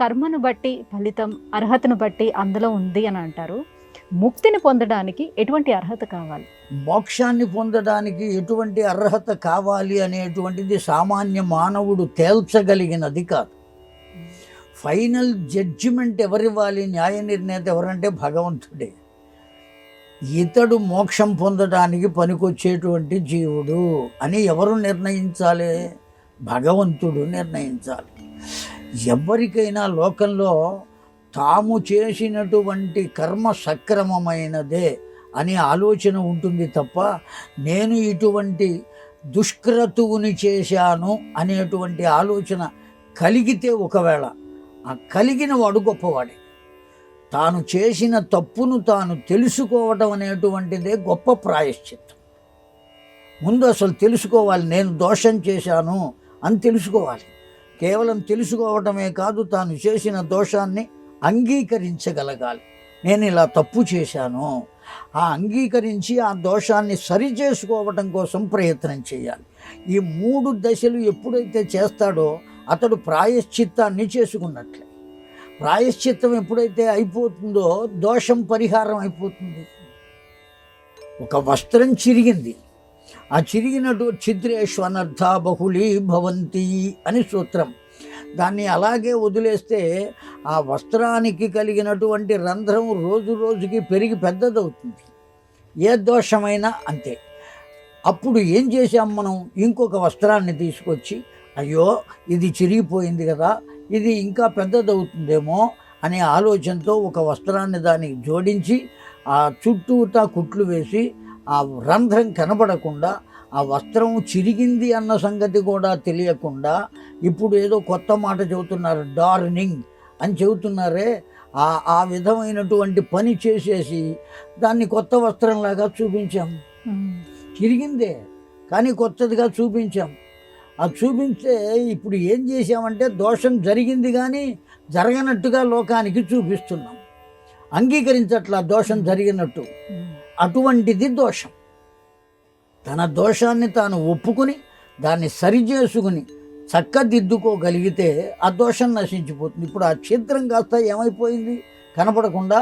కర్మను బట్టి ఫలితం, అర్హతను బట్టి అందులో ఉంది అని అంటారు. ముక్తిని పొందడానికి ఎటువంటి అర్హత కావాలి? మోక్షాన్ని పొందడానికి ఎటువంటి అర్హత కావాలి అనేటువంటిది సామాన్య మానవుడు తేల్చగలిగినది కాదు. ఫైనల్ జడ్జిమెంట్ ఎవరివ్వాలి? న్యాయ నిర్ణేత ఎవరంటే భగవంతుడే. ఇతడు మోక్షం పొందడానికి పనికొచ్చేటువంటి జీవుడు అని ఎవరు నిర్ణయించాలి? భగవంతుడు నిర్ణయించాలి. ఎవరికైనా లోకంలో తాము చేసినటువంటి కర్మ సక్రమమైనదే అనే ఆలోచన ఉంటుంది తప్ప, నేను ఇటువంటి దుష్క్రతువుని చేశాను అనేటువంటి ఆలోచన కలిగితే ఒకవేళ ఆ కలిగిన వాడు గొప్పవాడే. తాను చేసిన తప్పును తాను తెలుసుకోవడం అనేటువంటిదే గొప్ప ప్రాయశ్చిత్తం. ముందు అసలు తెలుసుకోవాలి, నేను దోషం చేశాను అని తెలుసుకోవాలి. కేవలం తెలుసుకోవటమే కాదు, తాను చేసిన దోషాన్ని అంగీకరించగలగాలి. నేను ఇలా తప్పు చేశాను, ఆ అంగీకరించి ఆ దోషాన్ని సరిచేసుకోవటం కోసం ప్రయత్నం చేయాలి. ఈ 3 దశలు ఎప్పుడైతే చేస్తాడో అతడు ప్రాయశ్చిత్తాన్ని చేసుకున్నట్లే. ప్రాయశ్చిత్తం ఎప్పుడైతే అయిపోతుందో దోషం పరిహారం అయిపోతుంది. ఒక వస్త్రం చిరిగింది, ఆ చిరిగినట్టు ఛిద్రేష్వనర్థ బహుళీ భవంతి అని సూత్రం. దాన్ని అలాగే వదిలేస్తే ఆ వస్త్రానికి కలిగినటువంటి రంధ్రం రోజు రోజుకి పెరిగి పెద్దదవుతుంది. ఏ దోషమైనా అంతే. అప్పుడు ఏం చేశాం మనం? ఇంకొక వస్త్రాన్ని తీసుకొచ్చి, అయ్యో ఇది చిరిగిపోయింది కదా, ఇది ఇంకా పెద్దదవుతుందేమో అనే ఆలోచనతో ఒక వస్త్రాన్ని దానికి జోడించి ఆ చుట్టూతా కుట్లు వేసి ఆ రంధ్రం కనబడకుండా, ఆ వస్త్రం చిరిగింది అన్న సంగతి కూడా తెలియకుండా, ఇప్పుడు ఏదో కొత్త మాట చెబుతున్నారు, డార్నింగ్ అని చెబుతున్నారే, ఆ విధమైనటువంటి పని చేసేసి దాన్ని కొత్త వస్త్రంలాగా చూపించాం. చిరిగిందే కానీ కొత్తదిగా చూపించాం. ఆ చూపించే ఇప్పుడు ఏం చేసామంటే దోషం జరిగింది కానీ జరగనట్టుగా లోకానికి చూపిస్తున్నాం. అంగీకరించట్లా దోషం జరిగినట్టు. అటువంటిది దోషం. తన దోషాన్ని తాను ఒప్పుకుని దాన్ని సరిచేసుకుని చక్కదిద్దుకోగలిగితే ఆ దోషం నశించిపోతుంది. ఇప్పుడు ఆ ఛిద్రం కాస్త ఏమైపోయింది? కనపడకుండా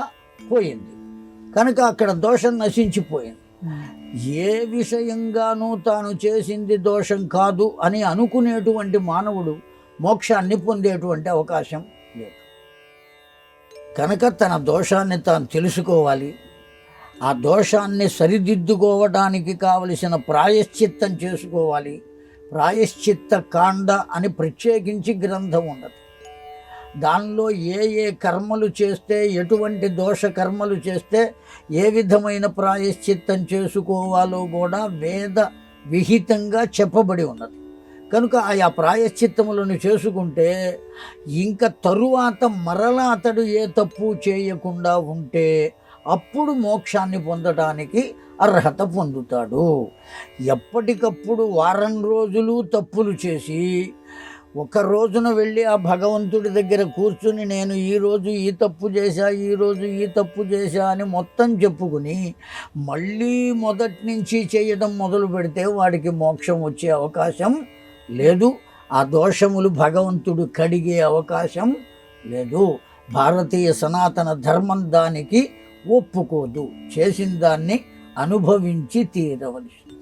పోయింది. కనుక అక్కడ దోషం నశించిపోయింది. ఏ విషయంగానూ తాను చేసింది దోషం కాదు అని అనుకునేటువంటి మానవుడు మోక్షాన్ని పొందేటువంటి అవకాశం లేదు. కనుక తన దోషాన్ని తాను తెలుసుకోవాలి. ఆ దోషాన్ని సరిదిద్దుకోవడానికి కావలసిన ప్రాయశ్చిత్తం చేసుకోవాలి. ప్రాయశ్చిత్త కాండ అని ప్రత్యేకించి గ్రంథం ఉన్నది. దానిలో ఏ కర్మలు చేస్తే, ఎటువంటి దోష కర్మలు చేస్తే ఏ విధమైన ప్రాయశ్చిత్తం చేసుకోవాలో కూడా వేద విహితంగా చెప్పబడి ఉన్నది. కనుక ఆయా ప్రాయశ్చిత్తములను చేసుకుంటే ఇంకా తరువాత మరలా అతడు ఏ తప్పు చేయకుండా ఉంటే అప్పుడు మోక్షాన్ని పొందడానికి అర్హత పొందుతాడు. ఎప్పటికప్పుడు వారం రోజులు తప్పులు చేసి ఒక రోజున వెళ్ళి ఆ భగవంతుడి దగ్గర కూర్చుని నేను ఈరోజు ఈ తప్పు చేశా, ఈరోజు ఈ తప్పు చేశా అని మొత్తం చెప్పుకుని మళ్ళీ మొదటి నుంచి చేయడం మొదలు పెడితే వాడికి మోక్షం వచ్చే అవకాశం లేదు. ఆ దోషములు భగవంతుడు కడిగే అవకాశం లేదు. భారతీయ సనాతన ధర్మం దానికి ఒప్పుకోదు. చేసిన దాన్ని అనుభవించి తీరవలసింది.